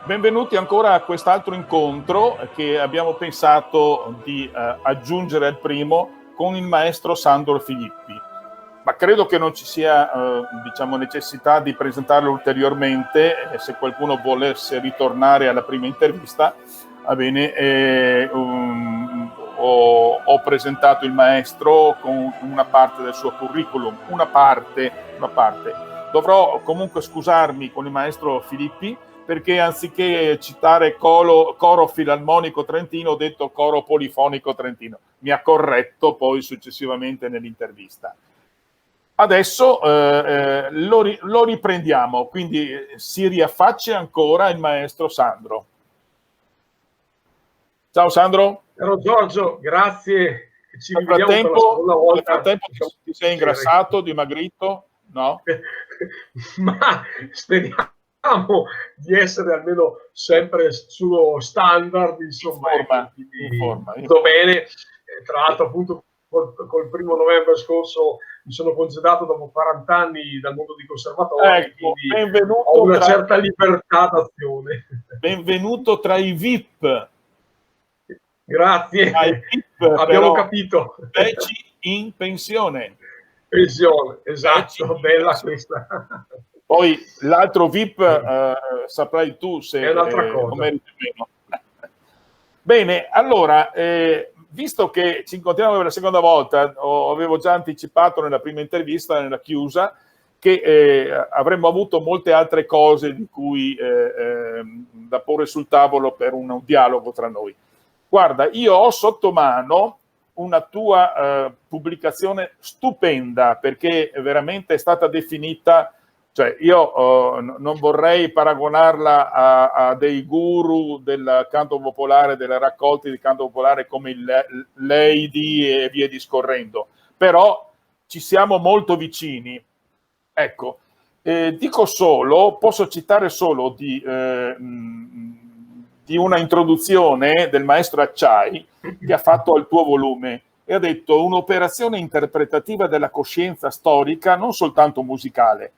Benvenuti ancora a quest'altro incontro che abbiamo pensato di aggiungere al primo con il maestro Sandro Filippi. Ma credo che non ci sia necessità di presentarlo ulteriormente. Se qualcuno volesse ritornare alla prima intervista, va bene, ho presentato il maestro con una parte del suo curriculum, una parte. Dovrò comunque scusarmi con il maestro Filippi, perché anziché citare coro filarmonico trentino ho detto coro polifonico trentino. Mi ha corretto poi successivamente nell'intervista. Adesso lo riprendiamo, quindi si riaffaccia ancora il maestro Sandro. Ciao Sandro. Caro Giorgio, grazie. Ci Nel frattempo diciamo, ti sei ingrassato, dimagrito? No? Ma speriamo di essere almeno sempre sullo standard, insomma. Informa. Sto bene. Tra l'altro, appunto, col 1° novembre scorso mi sono congedato dopo 40 anni dal mondo di conservatorio, ecco, quindi ho una certa libertà d'azione. Benvenuto tra i VIP. Grazie, abbiamo capito. Veci in pensione. Esatto, bella questa. Poi l'altro VIP saprai tu se è un'altra cosa. Lo meriti meno. Bene, allora, visto che ci incontriamo per la seconda volta, avevo già anticipato nella prima intervista, nella chiusa, che avremmo avuto molte altre cose di cui da porre sul tavolo per un dialogo tra noi. Guarda, io ho sotto mano una tua pubblicazione stupenda, perché veramente è stata definita, cioè io non vorrei paragonarla a dei guru del canto popolare, delle raccolte di canto popolare come il Lady e via discorrendo, però ci siamo molto vicini. Ecco, posso citare solo di una introduzione del maestro Acciai che ha fatto al tuo volume e ha detto: un'operazione interpretativa della coscienza storica non soltanto musicale,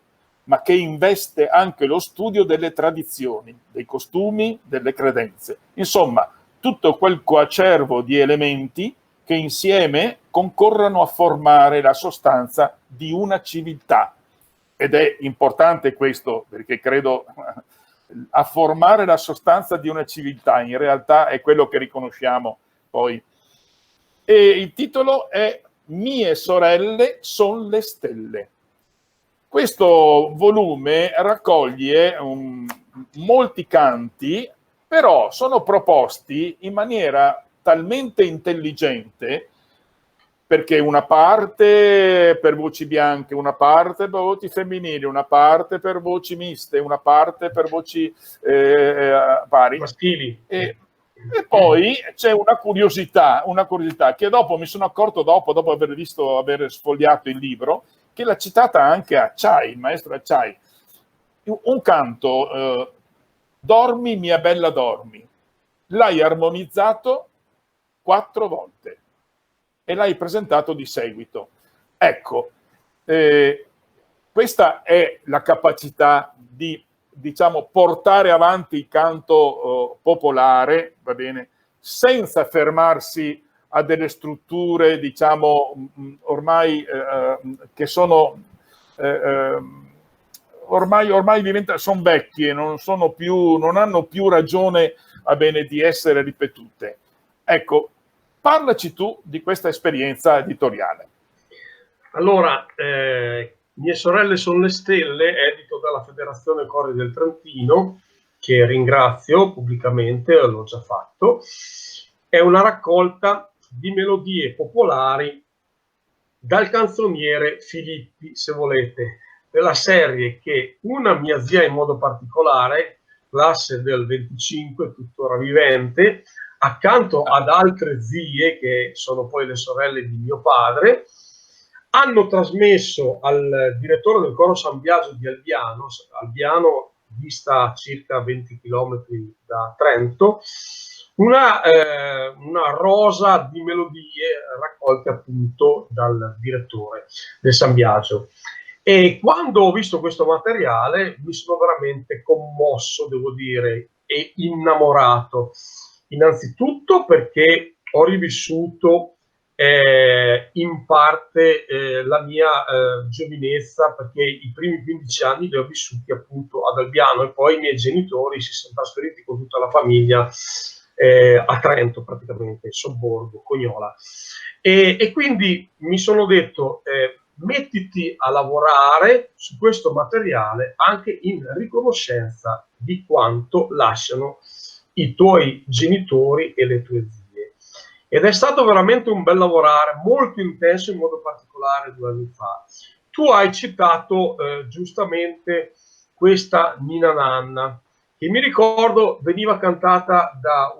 ma che investe anche lo studio delle tradizioni, dei costumi, delle credenze. Insomma, tutto quel coacervo di elementi che insieme concorrono a formare la sostanza di una civiltà. Ed è importante questo, perché credo a formare la sostanza di una civiltà, in realtà è quello che riconosciamo poi. E il titolo è Mie sorelle son le stelle. Questo volume raccoglie molti canti, però sono proposti in maniera talmente intelligente, perché una parte per voci bianche, una parte per voci femminili, una parte per voci miste, una parte per voci pari. Maschili. E poi c'è una curiosità che dopo mi sono accorto, dopo aver sfogliato il libro, che l'ha citata anche Acciai, il maestro Acciai. Un canto, Dormi mia bella dormi, l'hai armonizzato 4 volte e l'hai presentato di seguito. Ecco, questa è la capacità di, diciamo, portare avanti il canto popolare, va bene, senza fermarsi a delle strutture, diciamo, ormai che sono ormai sono vecchie, non hanno più ragione, va bene, di essere ripetute. Ecco, parlaci tu di questa esperienza editoriale. Allora, Mie sorelle sono le stelle, edito dalla Federazione Cori del Trentino, che ringrazio pubblicamente, l'ho già fatto. È una raccolta di melodie popolari dal canzoniere Filippi, se volete, della serie che una mia zia in modo particolare, classe del 25, tuttora vivente, accanto ad altre zie che sono poi le sorelle di mio padre, hanno trasmesso al direttore del coro San Biagio di Albiano dista circa 20 km da Trento, una rosa di melodie raccolte appunto dal direttore del San Biagio. E quando ho visto questo materiale mi sono veramente commosso, devo dire, e innamorato. Innanzitutto perché ho rivissuto in parte la mia giovinezza, perché i primi 15 anni li ho vissuti appunto ad Albiano, e poi i miei genitori si sono trasferiti con tutta la famiglia a Trento, praticamente, in sobborgo, Cognola. E quindi mi sono detto, mettiti a lavorare su questo materiale anche in riconoscenza di quanto lasciano i tuoi genitori e le tue zie. Ed è stato veramente un bel lavorare, molto intenso, in modo particolare 2 anni fa. Tu hai citato giustamente questa Nina Nanna, che mi ricordo veniva cantata da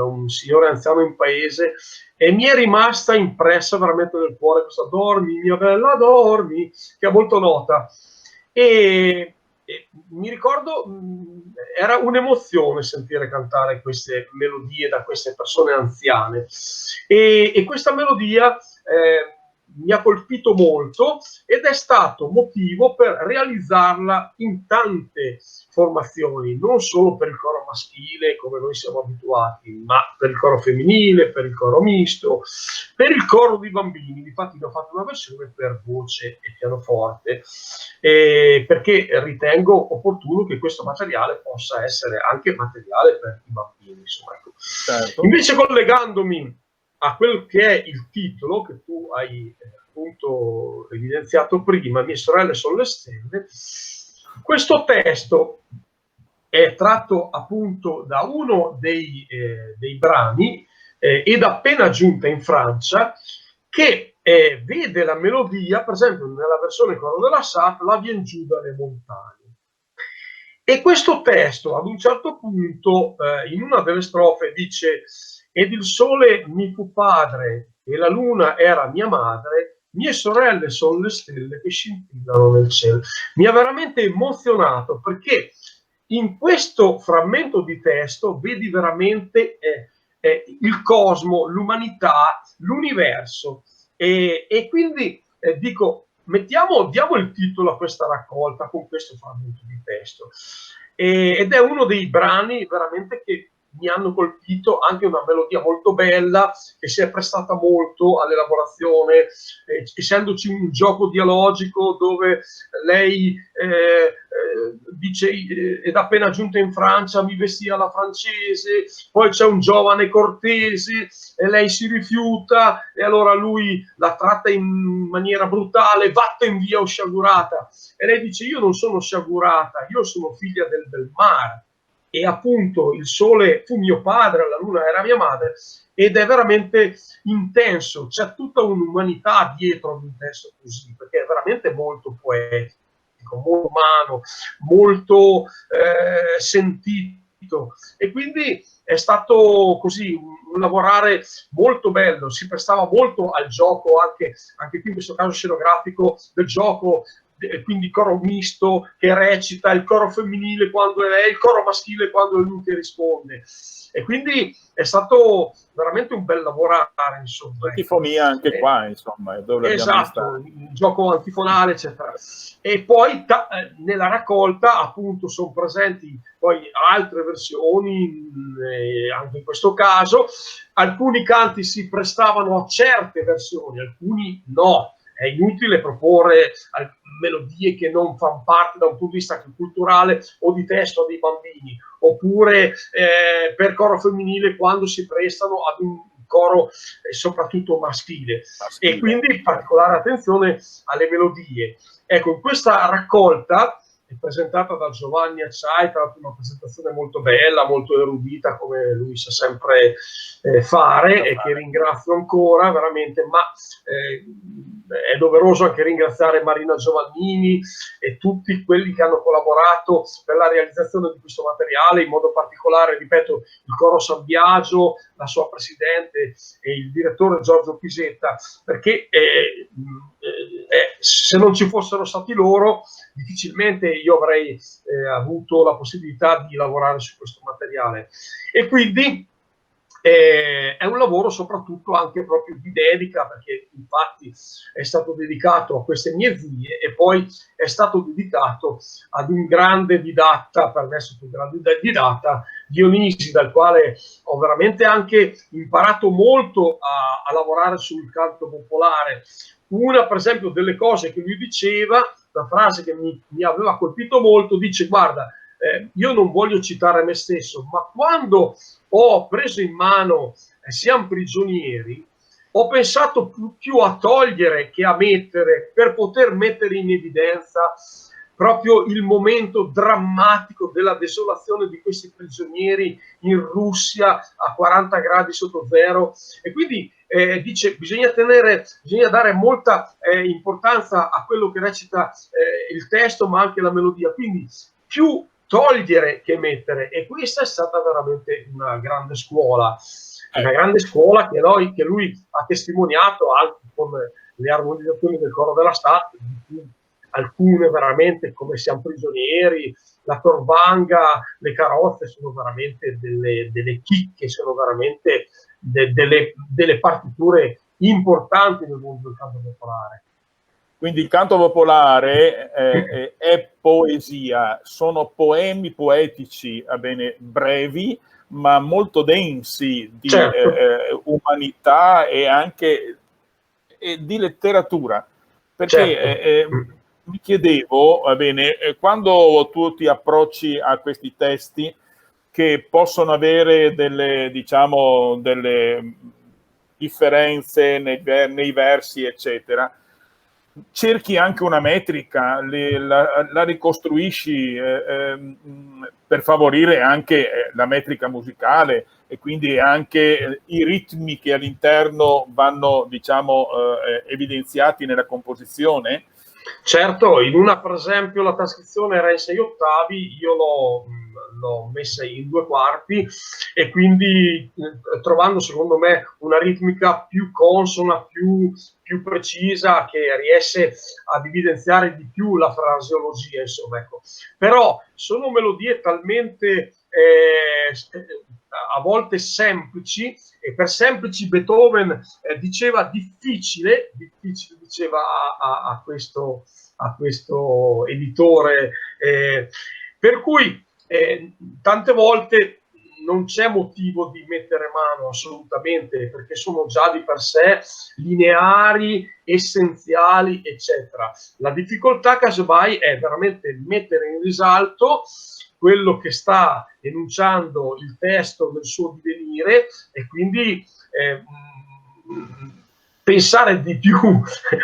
un signore anziano in paese, e mi è rimasta impressa veramente nel cuore questa "Dormi mia bella dormi", che è molto nota. E mi ricordo, era un'emozione sentire cantare queste melodie da queste persone anziane, e questa melodia mi ha colpito molto, ed è stato motivo per realizzarla in tante formazioni, non solo per il coro maschile come noi siamo abituati, ma per il coro femminile, per il coro misto, per il coro di bambini. Difatti ne ho fatto una versione per voce e pianoforte, perché ritengo opportuno che questo materiale possa essere anche materiale per i bambini, insomma, ecco. Certo. Invece, collegandomi a quel che è il titolo che tu hai appunto evidenziato prima, Mie sorelle sono le stelle, questo testo è tratto appunto da uno dei brani ed appena giunta in Francia, che vede la melodia, per esempio nella versione coro della Sartre, la vien giù dalle montagne. E questo testo ad un certo punto, in una delle strofe, dice: ed il sole mi fu padre e la luna era mia madre, mie sorelle sono le stelle che scintillano nel cielo. Mi ha veramente emozionato, perché in questo frammento di testo vedi veramente il cosmo, l'umanità, l'universo, e quindi dico, diamo il titolo a questa raccolta con questo frammento di testo, ed è uno dei brani veramente che mi hanno colpito, anche una melodia molto bella che si è prestata molto all'elaborazione, essendoci un gioco dialogico dove lei dice ed appena giunta in Francia mi vestì alla francese, poi c'è un giovane cortese e lei si rifiuta, e allora lui la tratta in maniera brutale, vatten via o sciagurata, e lei dice io non sono sciagurata, io sono figlia del mare, e appunto il sole fu mio padre, la luna era mia madre, ed è veramente intenso, c'è tutta un'umanità dietro ad un testo così, perché è veramente molto poetico, molto umano, molto sentito, e quindi è stato così un lavorare molto bello, si prestava molto al gioco, anche qui in questo caso scenografico, del gioco, quindi coro misto che recita, il coro femminile quando è lei, il coro maschile quando è lui che risponde, e quindi è stato veramente un bel lavorare, insomma. Antifonia anche qua, insomma, dove l'abbiamo esatto, il gioco antifonale, eccetera. E poi nella raccolta appunto sono presenti poi altre versioni, anche in questo caso alcuni canti si prestavano a certe versioni, alcuni no. È inutile proporre melodie che non fanno parte da un punto di vista culturale o di testo dei bambini, oppure per coro femminile quando si prestano ad un coro soprattutto maschile, e quindi particolare attenzione alle melodie. Ecco, in questa raccolta presentata da Giovanni Acciai, tra l'altro una presentazione molto bella, molto erudita, come lui sa sempre fare, e che ringrazio ancora veramente, ma è doveroso anche ringraziare Marina Giovannini e tutti quelli che hanno collaborato per la realizzazione di questo materiale, in modo particolare, ripeto, il Coro San Biagio, la sua presidente e il direttore Giorgio Pisetta, perché se non ci fossero stati loro, difficilmente io avrei avuto la possibilità di lavorare su questo materiale. E quindi È un lavoro soprattutto anche proprio di dedica, perché infatti è stato dedicato a queste mie zie e poi è stato dedicato ad un grande didatta, per me è stato un grande didatta, Dionisi, dal quale ho veramente anche imparato molto a lavorare sul canto popolare. Una, per esempio, delle cose che lui diceva, una frase che mi aveva colpito molto, dice: guarda, io non voglio citare me stesso, ma quando ho preso in mano Siamo prigionieri, ho pensato più a togliere che a mettere, per poter mettere in evidenza proprio il momento drammatico della desolazione di questi prigionieri in Russia a 40 gradi sotto zero. E quindi dice bisogna dare molta importanza a quello che recita il testo, ma anche la melodia. Quindi più togliere che mettere, e questa è stata veramente una grande scuola che lui ha testimoniato anche con le armonizzazioni del coro della Stato, alcune veramente come Siamo prigionieri, la Torbanga, le carrozze sono veramente delle chicche, sono veramente delle partiture importanti nel mondo del canto popolare. Quindi il canto popolare è poesia, sono poemi poetici, brevi, ma molto densi di umanità e anche di letteratura. Perché mi chiedevo, quando tu ti approcci a questi testi che possono avere delle differenze nei versi, eccetera, cerchi anche una metrica, la ricostruisci per favorire anche la metrica musicale e quindi anche i ritmi che all'interno vanno, evidenziati nella composizione. Certo, in una per esempio la trascrizione era in 6 ottavi, io l'ho messa in 2 quarti e quindi trovando secondo me una ritmica più consona, più precisa, che riesce ad evidenziare di più la fraseologia, insomma, ecco. Però sono melodie talmente a volte semplici, e per semplici Beethoven diceva difficile diceva a questo editore, per cui tante volte non c'è motivo di mettere mano assolutamente, perché sono già di per sé lineari, essenziali, eccetera. La difficoltà casomai è veramente mettere in risalto quello che sta enunciando il testo nel suo divenire, e quindi pensare di più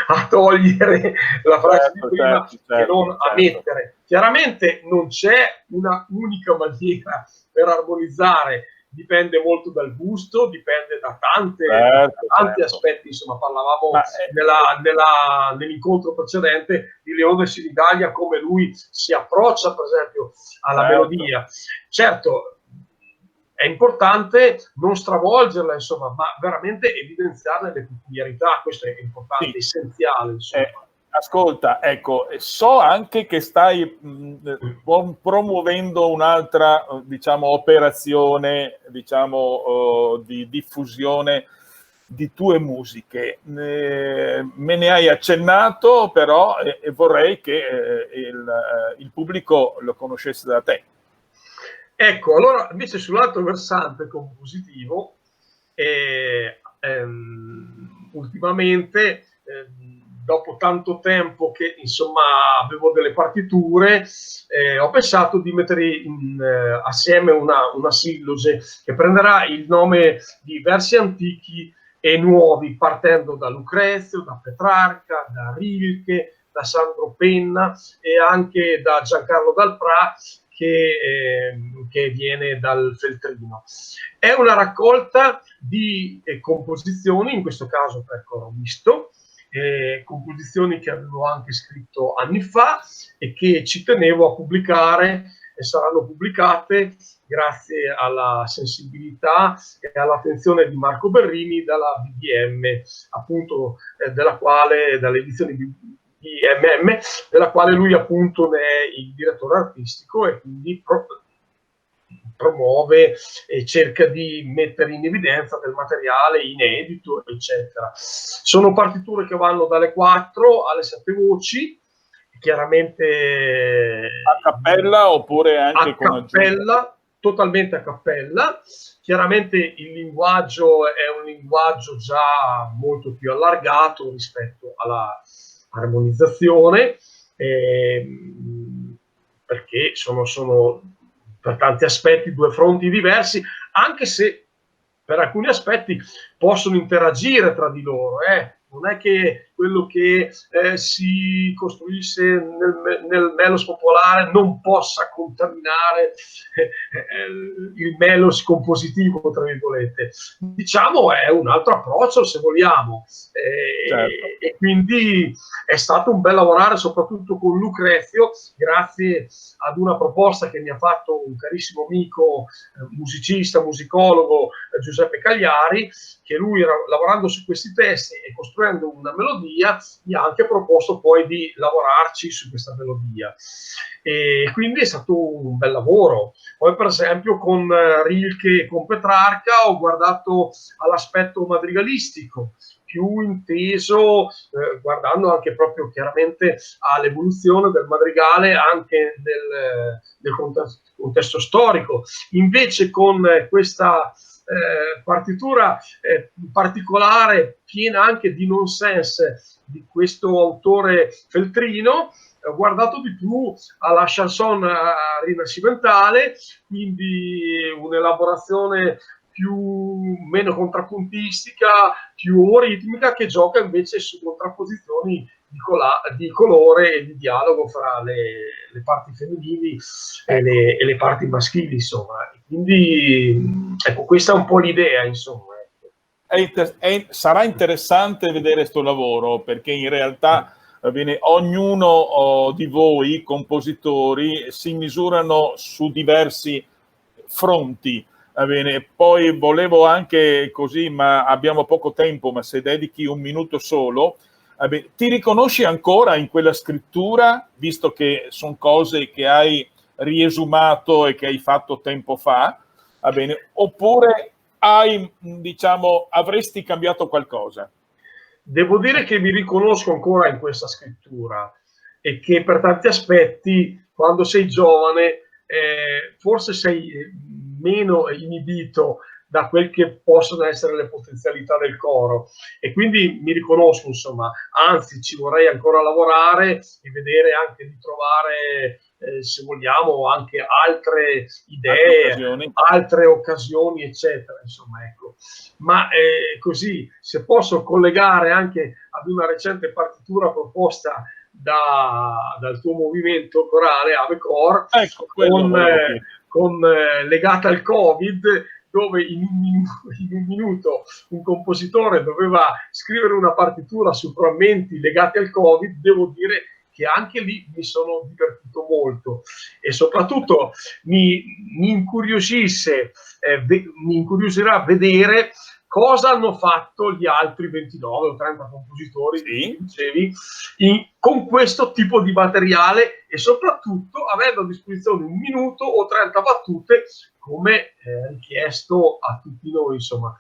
a togliere la frase di prima che non a mettere. Chiaramente non c'è una unica maniera per armonizzare, dipende molto dal gusto, dipende da tanti aspetti. Insomma, parlavamo nell'incontro precedente di Leone Sinigallia, come lui si approccia per esempio alla melodia. Certo, è importante non stravolgerla, insomma, ma veramente evidenziarne le peculiarità. Questo è importante, essenziale, insomma. Ascolta, ecco, so anche che stai promuovendo un'altra, operazione, di diffusione di tue musiche. Me ne hai accennato, però, e vorrei che il pubblico lo conoscesse da te. Ecco, allora invece sull'altro versante compositivo, ultimamente, dopo tanto tempo che insomma avevo delle partiture, ho pensato di mettere assieme una silloge che prenderà il nome di versi antichi e nuovi, partendo da Lucrezio, da Petrarca, da Rilke, da Sandro Penna e anche da Giancarlo Dalprà, che viene dal Feltrino. È una raccolta di composizioni, in questo caso per coro misto, composizioni che avevo anche scritto anni fa e che ci tenevo a pubblicare, e saranno pubblicate grazie alla sensibilità e all'attenzione di Marco Berrini dalla BDM, appunto dalle edizioni BMM, della quale lui appunto ne è il direttore artistico, e quindi promuove e cerca di mettere in evidenza del materiale inedito, eccetera. Sono partiture che vanno dalle 4 alle 7 voci, chiaramente A cappella oppure anche a con aggiunta? cappella, totalmente a cappella. Chiaramente il linguaggio è un linguaggio già molto più allargato rispetto alla armonizzazione, perché sono per tanti aspetti due fronti diversi, anche se per alcuni aspetti possono interagire tra di loro. Non è che quello che si costruisce nel melos popolare non possa contaminare il melos compositivo, tra virgolette. Diciamo è un altro approccio, se vogliamo. Certo. E quindi è stato un bel lavorare, soprattutto con Lucrezio, grazie ad una proposta che mi ha fatto un carissimo amico, musicista, musicologo, Giuseppe Cagliari, che lui, lavorando su questi testi e costruendo una melodia, mi ha anche proposto poi di lavorarci su questa melodia. E quindi è stato un bel lavoro. Poi, per esempio, con Rilke e con Petrarca ho guardato all'aspetto madrigalistico, più inteso, guardando anche proprio chiaramente all'evoluzione del madrigale anche nel contesto storico. Invece con questa partitura particolare, piena anche di nonsense di questo autore feltrino, ho guardato di più alla chanson rinascimentale, quindi un'elaborazione meno contrappuntistica, più ritmica, che gioca invece su contrapposizioni di colore e di dialogo fra le parti femminili e le parti maschili, insomma. Quindi ecco, questa è un po' l'idea, insomma. Sarà interessante vedere questo lavoro, perché in realtà ognuno di voi compositori si misurano su diversi fronti. Poi volevo anche così, ma abbiamo poco tempo, ma se dedichi un minuto solo, ti riconosci ancora in quella scrittura, visto che sono cose che hai riesumato e che hai fatto tempo fa, oppure avresti cambiato qualcosa? Devo dire che mi riconosco ancora in questa scrittura e che per tanti aspetti, quando sei giovane, forse sei meno inibito da quel che possono essere le potenzialità del coro, e quindi mi riconosco, insomma, anzi ci vorrei ancora lavorare e vedere anche di trovare, se vogliamo, anche altre idee, altre occasioni, eccetera, insomma, ecco. Ma così, se posso collegare anche ad una recente partitura proposta dal tuo movimento corale Avecor, ecco, legata al Covid, dove in un minuto un compositore doveva scrivere una partitura su frammenti legati al Covid. Devo dire che anche lì mi sono divertito molto, e soprattutto mi incuriosirà vedere cosa hanno fatto gli altri 29 o 30 compositori, sì, dicevi, con questo tipo di materiale, e soprattutto avendo a disposizione un minuto o 30 battute, come richiesto a tutti noi, insomma.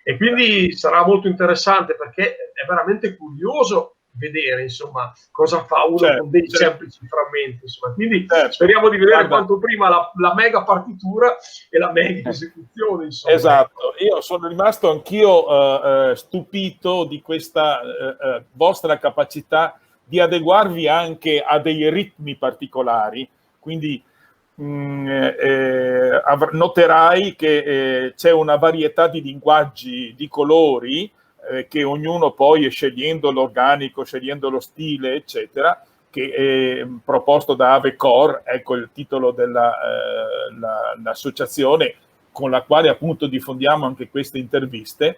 E quindi sarà molto interessante, perché è veramente curioso vedere, insomma, cosa fa uno con dei semplici frammenti, insomma. Quindi speriamo di vedere quanto prima la mega partitura e la mega esecuzione, insomma. Esatto, io sono rimasto anch'io stupito di questa vostra capacità di adeguarvi anche a dei ritmi particolari, quindi noterai che c'è una varietà di linguaggi, di colori, che ognuno poi, scegliendo l'organico, scegliendo lo stile, eccetera, che è proposto da Avecor, ecco il titolo dell'associazione con la quale appunto diffondiamo anche queste interviste.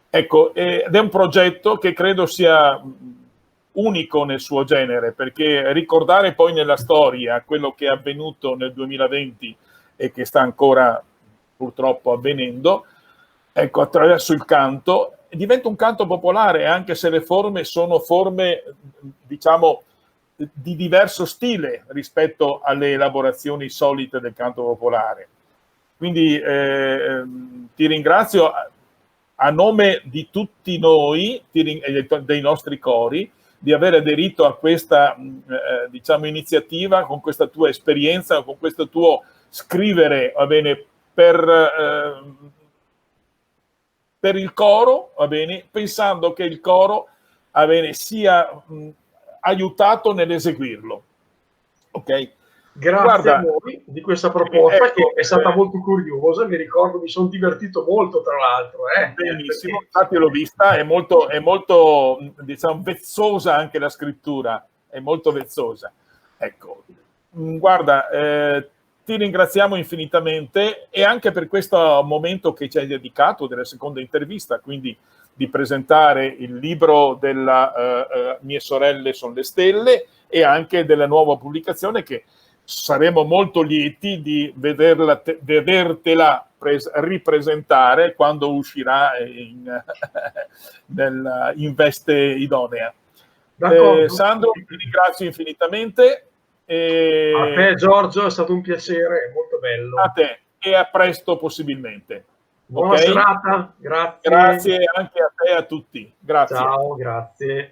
Ecco, ed è un progetto che credo sia unico nel suo genere, perché ricordare poi nella storia quello che è avvenuto nel 2020 e che sta ancora purtroppo avvenendo, ecco, attraverso il canto, diventa un canto popolare, anche se le forme sono forme, diciamo, di diverso stile rispetto alle elaborazioni solite del canto popolare. Quindi ti ringrazio a nome di tutti noi, dei nostri cori, di aver aderito a questa diciamo, iniziativa, con questa tua esperienza, con questo tuo scrivere, va bene, per il coro, va bene, pensando che il coro, va bene, sia aiutato nell'eseguirlo. Ok? Grazie. Guarda, a voi di questa proposta, che è stata molto curiosa, mi ricordo, mi sono divertito molto, tra l'altro. Benissimo, infatti l'ho vista, è molto diciamo, vezzosa anche la scrittura, è molto vezzosa. Ecco, guarda, ti ringraziamo infinitamente, e anche per questo momento che ci hai dedicato della seconda intervista, quindi di presentare il libro della Mie sorelle sono le stelle, e anche della nuova pubblicazione, che saremo molto lieti di vedertela ripresentare quando uscirà in veste idonea. Sandro, ti ringrazio infinitamente. A te, Giorgio, è stato un piacere, molto bello. A te, e a presto possibilmente. Buona serata, grazie. Grazie anche a te e a tutti. Grazie. Ciao, grazie.